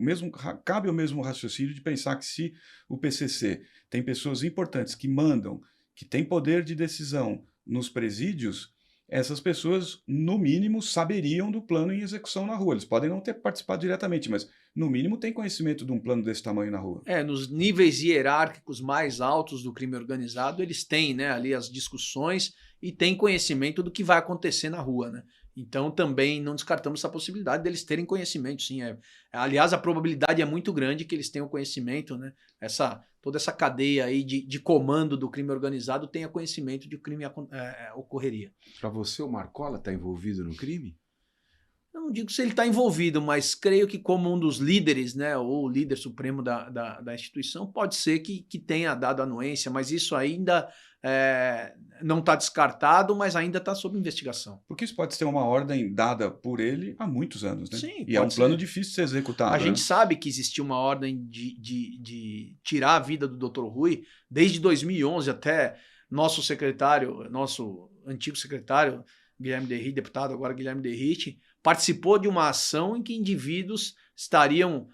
cabe o mesmo raciocínio de pensar que se o PCC tem pessoas importantes que mandam, que têm poder de decisão nos presídios, essas pessoas, no mínimo, saberiam do plano em execução na rua. Eles podem não ter participado diretamente, mas, no mínimo, têm conhecimento de um plano desse tamanho na rua. Nos níveis hierárquicos mais altos do crime organizado, eles têm, né, ali as discussões e têm conhecimento do que vai acontecer na rua, né? Então, também não descartamos essa possibilidade deles terem conhecimento, sim. Aliás, a probabilidade é muito grande que eles tenham conhecimento, né? Toda essa cadeia aí de comando do crime organizado tenha conhecimento de que o crime ocorreria. Para você, o Marcola está envolvido no crime? não digo se ele está envolvido, mas creio que como um dos líderes, né, ou líder supremo da instituição, pode ser que tenha dado anuência, mas isso ainda não está descartado, mas ainda está sob investigação. Porque isso pode ser uma ordem dada por ele há muitos anos, né? Sim, e é um pode plano ser. difícil de ser executado. A gente né? sabe que existia uma ordem de tirar a vida do Dr. Rui desde 2011 até nosso antigo secretário, Guilherme Derrit, deputado agora Guilherme Derrit, participou de uma ação em que indivíduos estariam,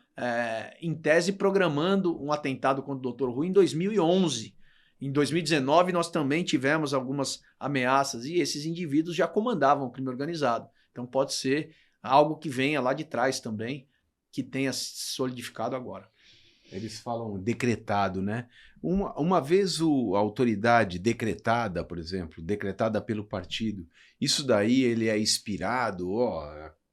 em tese, programando um atentado contra o Dr. Rui em 2011. Em 2019, nós também tivemos algumas ameaças e esses indivíduos já comandavam o crime organizado. Então pode ser algo que venha lá de trás também, que tenha se solidificado agora. Eles falam decretado, né? Uma vez a autoridade decretada, por exemplo, decretada pelo partido, isso daí ele é expirado,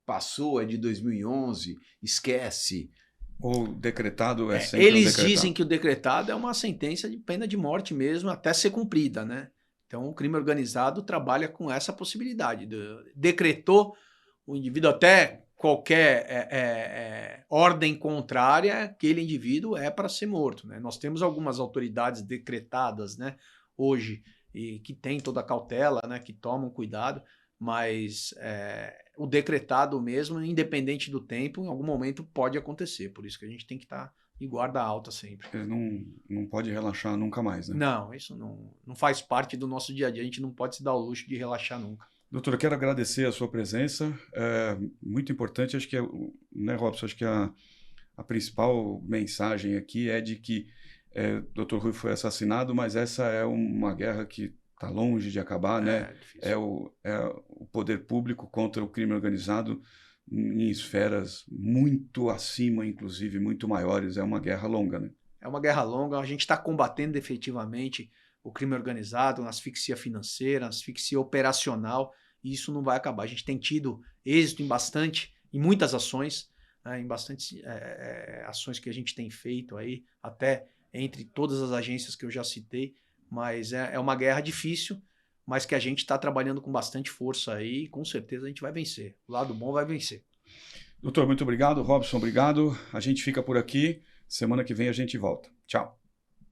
passou, é de 2011, esquece. Ou decretado é sempre Eles decretado. dizem que o decretado é uma sentença de pena de morte mesmo, até ser cumprida, né? Então o crime organizado trabalha com essa possibilidade. Decretou o indivíduo até qualquer ordem contrária, aquele indivíduo é para ser morto, né? Nós temos algumas autoridades decretadas, né, hoje, e que têm toda a cautela, né, que tomam cuidado, mas o decretado mesmo, independente do tempo, em algum momento pode acontecer. Por isso que a gente tem que estar em guarda alta sempre. Não pode relaxar nunca mais, né? Não, isso não faz parte do nosso dia a dia. A gente não pode se dar o luxo de relaxar nunca. Doutor, eu quero agradecer a sua presença. É muito importante, acho que, né, Robson, acho que a principal mensagem aqui é de que Dr. Rui foi assassinado, mas essa é uma guerra que está longe de acabar, né? É o poder público contra o crime organizado em esferas muito acima, inclusive muito maiores. É uma guerra longa, né? É uma guerra longa. A gente está combatendo efetivamente o crime organizado, a asfixia financeira, a asfixia operacional. E isso não vai acabar. A gente tem tido êxito em muitas ações, em bastantes ações que a gente tem feito aí, até entre todas as agências que eu já citei, mas é uma guerra difícil, mas que a gente está trabalhando com bastante força aí e com certeza a gente vai vencer. O lado bom vai vencer. Doutor, muito obrigado. Robson, obrigado. A gente fica por aqui. Semana que vem a gente volta. Tchau.